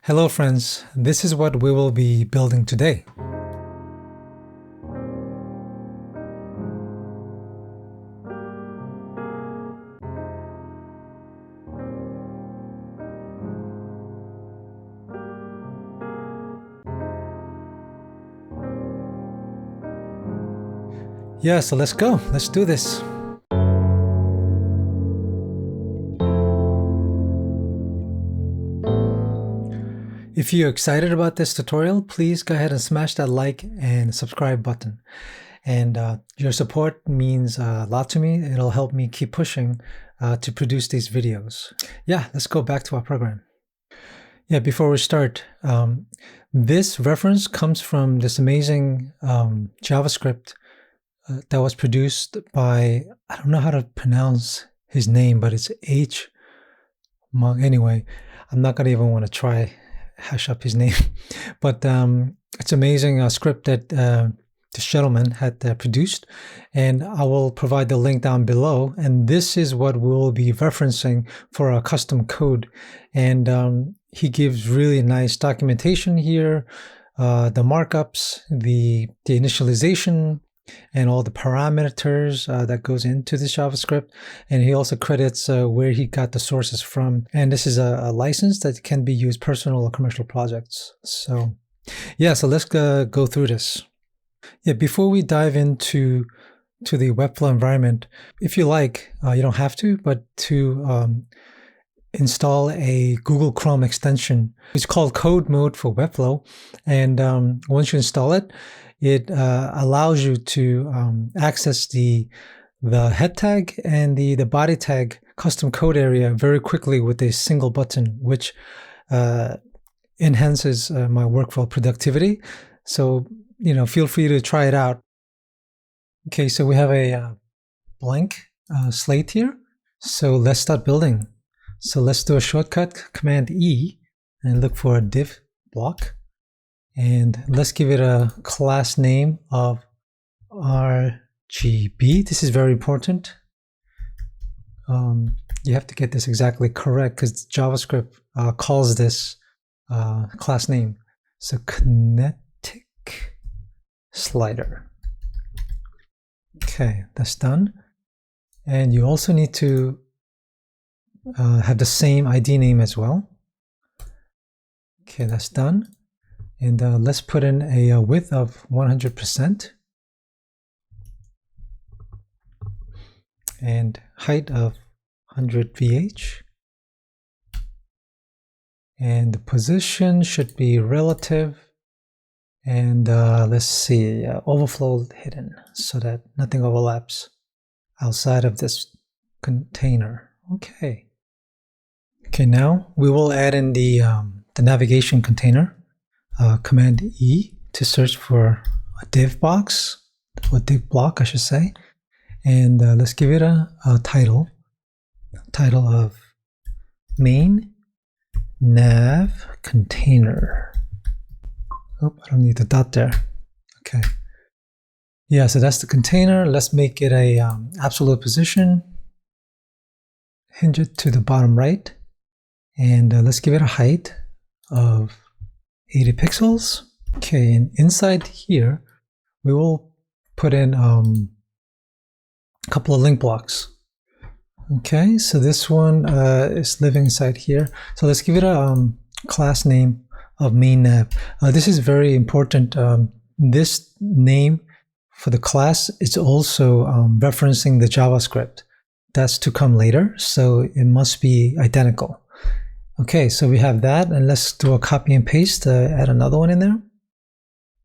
Hello friends, this is what we will be building today. Yeah, so let's go. Let's do this. If you're excited about this tutorial, please go ahead and smash that like and subscribe button. And your support means a lot to me. It'll help me keep pushing to produce these videos. Yeah, let's go back to our program. Yeah, before we start, this reference comes from this amazing JavaScript that was produced by, I don't know how to pronounce his name, but it's anyway, I'm not gonna even want to try hash up his name, but it's amazing script that this gentleman had produced, and I will provide the link down below. And this is what we'll be referencing for our custom code. And he gives really nice documentation here, the markups, the initialization, and all the parameters that goes into this JavaScript. And he also credits where he got the sources from. And this is a license that can be used personal or commercial projects. So yeah, so let's go through this. Yeah, before we dive into the Webflow environment, if you like, you don't have to, but to install a Google Chrome extension. It's called CodeMode for Webflow. And once you install it, it allows you to access the head tag and the body tag custom code area very quickly with a single button, which enhances my workflow productivity. So, feel free to try it out. Okay, so we have a blank slate here. So let's start building. So let's do a shortcut, Command E, and look for a div block. And let's give it a class name of RGB. This is very important. You have to get this exactly correct because JavaScript calls this class name. So KineticSlider. Okay, that's done. And you also need to have the same ID name as well. Okay, that's done. And let's put in a width of 100% and height of 100 VH. And the position should be relative. And let's see, overflow hidden so that nothing overlaps outside of this container. Okay. Okay, now we will add in the navigation container. Command E to search for a div box, or div block, I should say. And let's give it a title of main nav container. Oh, I don't need the dot there. Okay. Yeah, so that's the container. Let's make it a absolute position. Hinge it to the bottom right. And let's give it a height of 80 pixels. Okay, and inside here, we will put in a couple of link blocks. Okay, so this one is living inside here. So let's give it a class name of main nav. This is very important. This name for the class is also referencing the JavaScript. That's to come later, so it must be identical. Okay, so we have that, and let's do a copy and paste, add another one in there.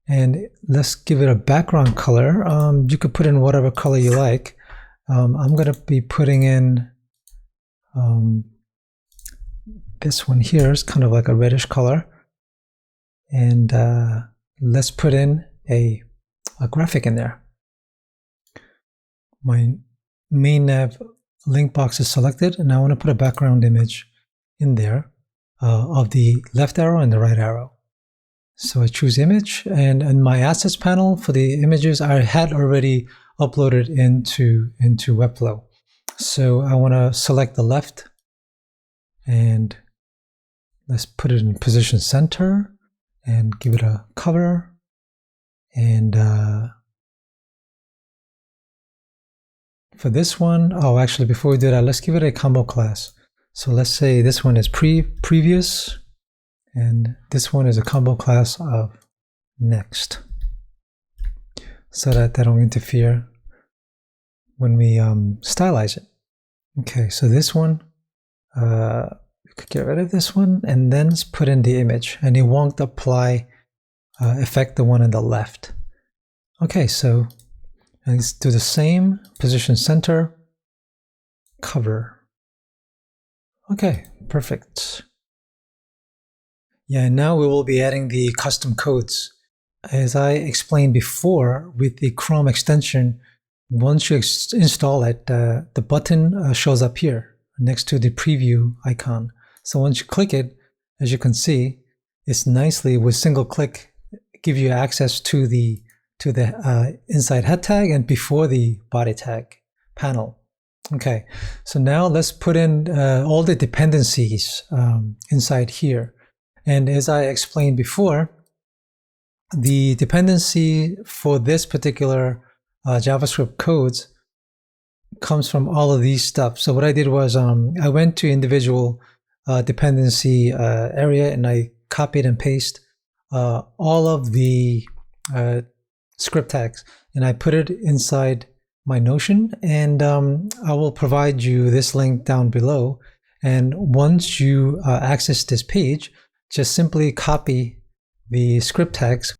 And let's give it a background color. You could put in whatever color you like. I'm gonna be putting in this one here. It's kind of like a reddish color. And let's put in a graphic in there. My main nav link box is selected, and I want to put a background image in there of the left arrow and the right arrow. So I choose image, and in my assets panel for the images, I had already uploaded into Webflow. So I want to select the left, and Let's put it in position center and give it a cover. And for this one, oh, actually, before we do that, let's give it a combo class. So let's say this one is previous, and this one is a combo class of next, so that they don't interfere when we stylize it. Okay, so this one, we could get rid of this one, and then let's put in the image, and it won't affect the one on the left. Okay, so let's do the same, position center, cover. Okay, perfect. Yeah, now we will be adding the custom codes. As I explained before, with the Chrome extension, once you install it, the button shows up here next to the preview icon. So once you click it, as you can see, it's nicely with single click give you access to the inside head tag and before the body tag panel. Okay, so now let's put in all the dependencies inside here. And as I explained before, the dependency for this particular JavaScript codes comes from all of these stuff. So what I did was I went to individual dependency area, and I copied and pasted all of the script tags, and I put it inside my Notion, and I will provide you this link down below. And once you access this page, just simply copy the script tags.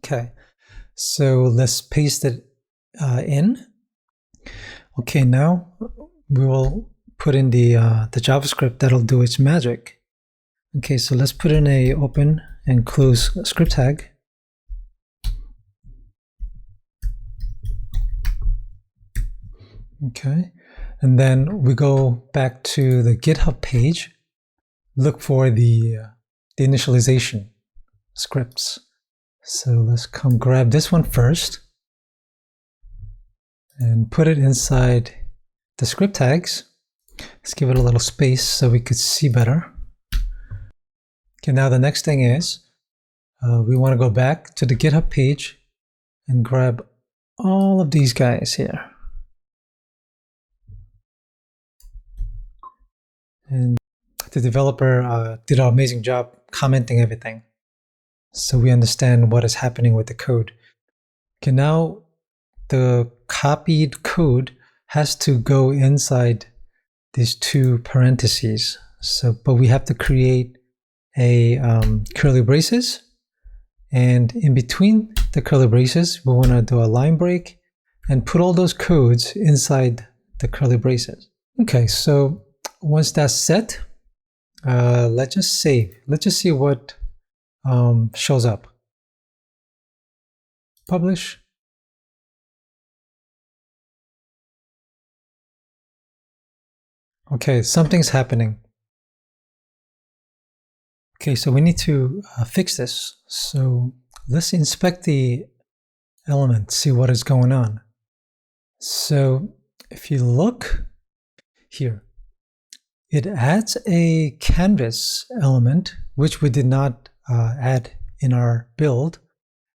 Okay, so let's paste it in. Okay, now we will put in the JavaScript that'll do its magic. Okay, so let's put in a open and close script tag. Okay, and then we go back to the GitHub page, look for the initialization scripts. So let's come grab this one first and put it inside the script tags. Let's give it a little space so we could see better. Okay, now the next thing is we want to go back to the GitHub page and grab all of these guys here. And the developer did an amazing job commenting everything, so we understand what is happening with the code. Okay, now the copied code has to go inside these two parentheses. So, but we have to create a curly braces, and in between the curly braces, we want to do a line break and put all those codes inside the curly braces. Okay, so once that's set, let's just save. Let's just see what shows up. Publish. Okay, something's happening. Okay, so we need to fix this. So let's inspect the element, see what is going on. So if you look here, it adds a canvas element, which we did not add in our build,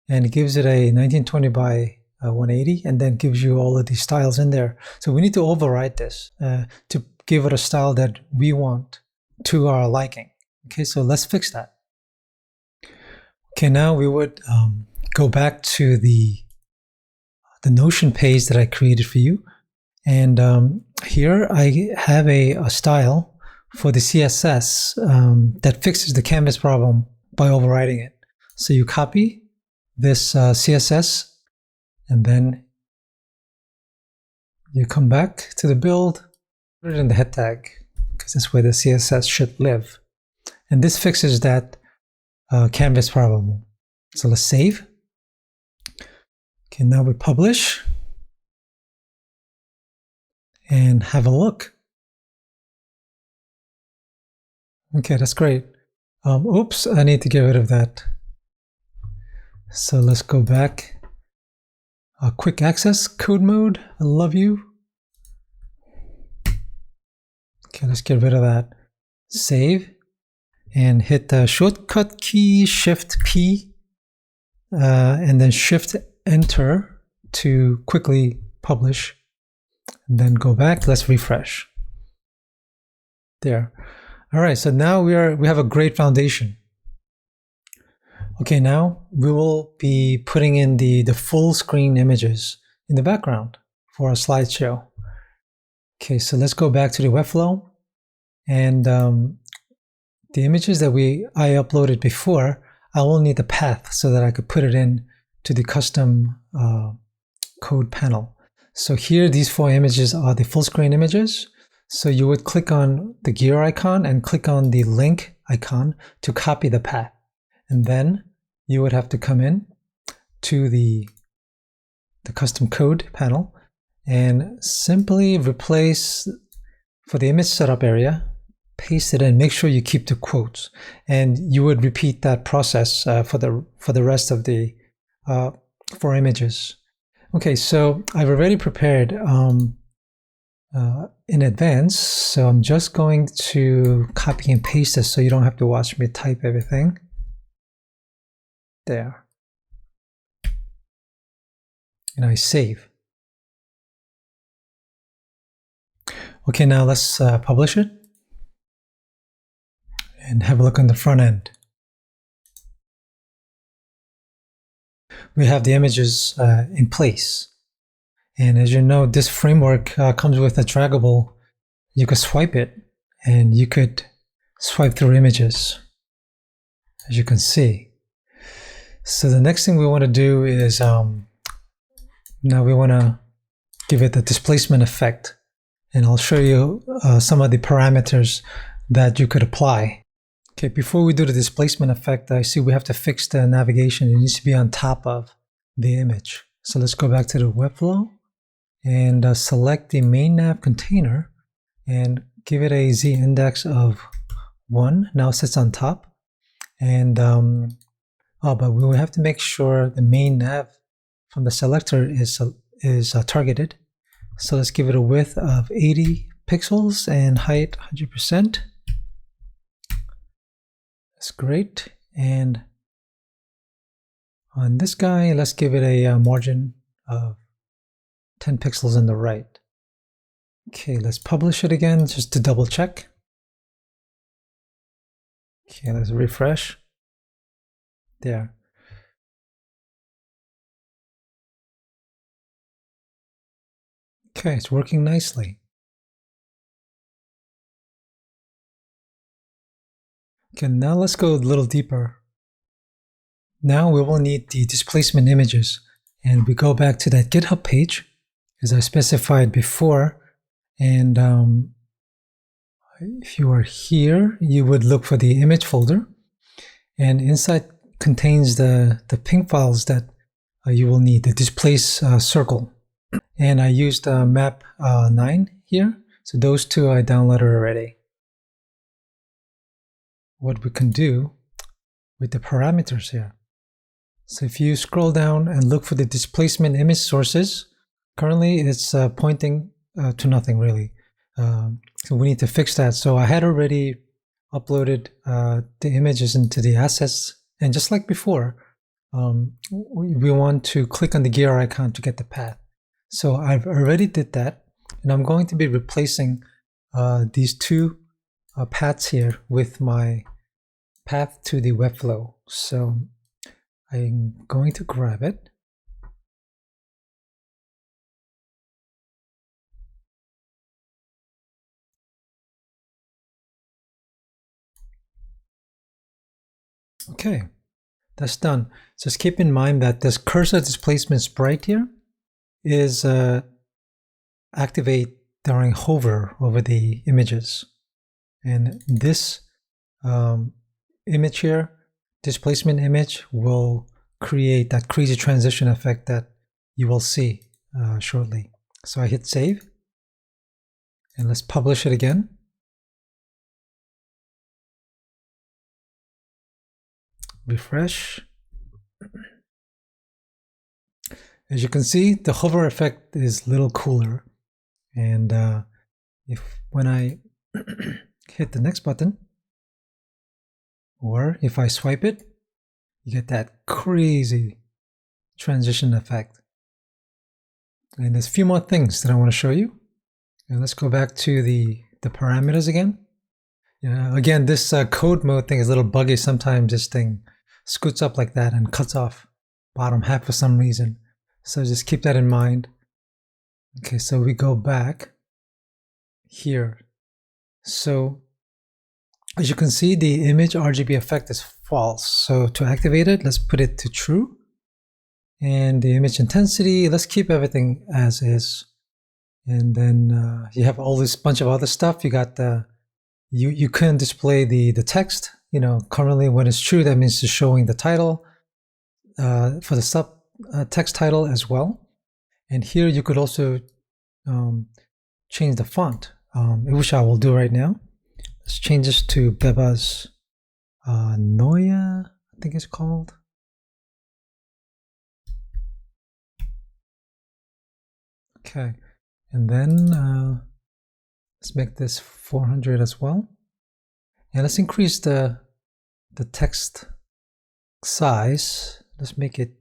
and it gives it a 1920 by 180, and then gives you all of these styles in there. So we need to override this to give it a style that we want to our liking. Okay, so let's fix that. Okay, now we would go back to the Notion page that I created for you. And here I have a style for the CSS that fixes the canvas problem by overriding it. So you copy this CSS, and then you come back to the build, put it in the head tag, because that's where the CSS should live. And this fixes that canvas problem. So let's save. Okay, now we publish and have a look. Okay, that's great. Oops, I need to get rid of that. So let's go back. Quick access, CodeMode, I love you. Okay, let's get rid of that. Save. and hit the shortcut key Shift P and then Shift Enter to quickly publish. And then go back. Let's refresh. There. All right. So now we have a great foundation. Okay. Now we will be putting in the full screen images in the background for a slideshow. Okay. So let's go back to the Webflow, and the images that I uploaded before, I will need the path so that I could put it in to the custom code panel. So here, these 4 images are the full screen images. So you would click on the gear icon and click on the link icon to copy the path. And then you would have to come in to the custom code panel and simply replace, for the image setup area, paste it in. Make sure you keep the quotes, and you would repeat that process for the rest of the 4 images. Okay, so I've already prepared in advance, so I'm just going to copy and paste this so you don't have to watch me type everything. There. And I save. Okay, now let's publish it and have a look on the front end. We have the images in place. And as you know, this framework comes with a draggable. You could swipe it, and you could swipe through images, as you can see. So the next thing we want to do is, now we want to give it the displacement effect. And I'll show you some of the parameters that you could apply. Okay, before we do the displacement effect, I see we have to fix the navigation. It needs to be on top of the image. So let's go back to the Webflow and select the main nav container and give it a z index of 1. Now it sits on top. And but we will have to make sure the main nav from the selector is targeted. So let's give it a width of 80 pixels and height 100%. That's great. And on this guy, let's give it a margin of 10 pixels on the right. Okay, let's publish it again just to double check. Okay, let's refresh. There. Okay, it's working nicely. Okay, now let's go a little deeper. Now we will need the displacement images, and we go back to that GitHub page as I specified before. And if you are here, you would look for the image folder, and inside contains the ping files that you will need, the displace circle. And I used map 9 here, so those 2 I downloaded already. What we can do with the parameters here. So if you scroll down and look for the displacement image sources, currently it's pointing to nothing really. So we need to fix that. So I had already uploaded the images into the assets, and just like before, we want to click on the gear icon to get the path. So I've already did that, and I'm going to be replacing these 2 paths here with my path to the Webflow. So I'm going to grab it. Okay, that's done. Just keep in mind that this cursor displacement sprite here is activate during hover over the images. And this image here, displacement image, will create that crazy transition effect that you will see shortly. So I hit save, and let's publish it again. Refresh. As you can see, the hover effect is a little cooler. And when I hit the next button, Or if I swipe it, you get that crazy transition effect. And there's a few more things that I want to show you. And let's go back to the parameters again. Again, this code mode thing is a little buggy. Sometimes this thing scoots up like that and cuts off bottom half for some reason. So just keep that in mind. Okay, so we go back here. So as you can see, the image RGB effect is false. So to activate it, let's put it to true. And the image intensity, let's keep everything as is. And then you have all this bunch of other stuff. You got the you can display the text. Currently when it's true, that means it's showing the title for the sub text title as well. And here you could also change the font, which I will do right now. Let's change this to Bebas Noya, I think it's called. Okay, and then let's make this 400 as well. And let's increase the text size. Let's make it,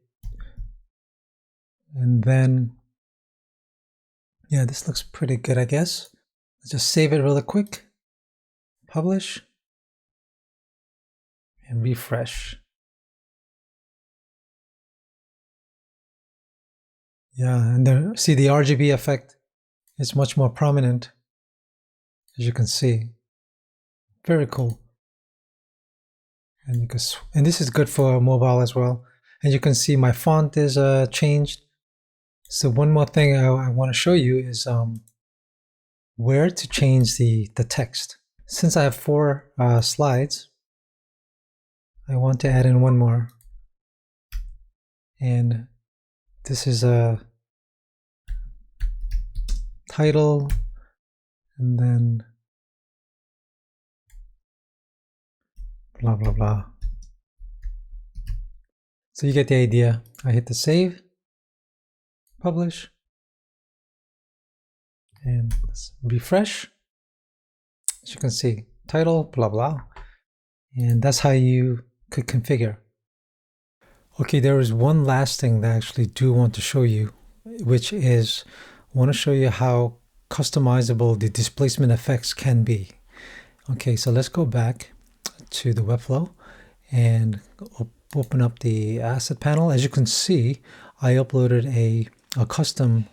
and then, yeah, this looks pretty good, I guess. Let's just save it really quick. Publish. And refresh. Yeah, and there, see the RGB effect is much more prominent, as you can see. Very cool. And you can, and this is good for mobile as well. And you can see my font is changed. So one more thing I want to show you is where to change the text. Since I have 4 slides, I want to add in one more. And this is a title, and then blah, blah, blah. So you get the idea. I hit the save, publish, and let's refresh. As you can see, title, blah, blah. And that's how you could configure. Okay, there is one last thing that I actually do want to show you, which is I want to show you how customizable the displacement effects can be. Okay, so let's go back to the Webflow and open up the asset panel. As you can see, I uploaded a custom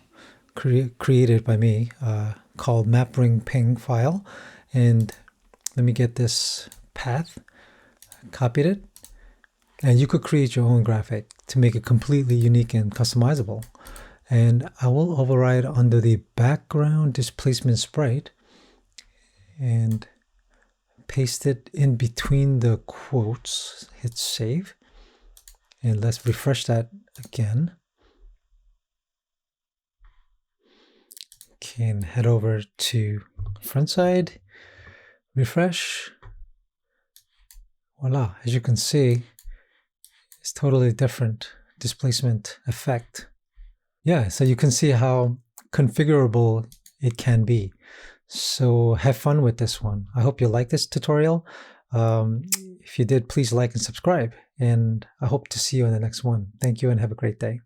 created by me called mapring file. And let me get this path, copied it. And you could create your own graphic to make it completely unique and customizable. And I will override under the background displacement sprite and paste it in between the quotes. Hit save. And let's refresh that again. Okay, and head over to front side, refresh. Voila, as you can see, it's totally different displacement effect. Yeah, so you can see how configurable it can be. So have fun with this one. I hope you like this tutorial. If you did, please like and subscribe. And I hope to see you in the next one. Thank you and have a great day.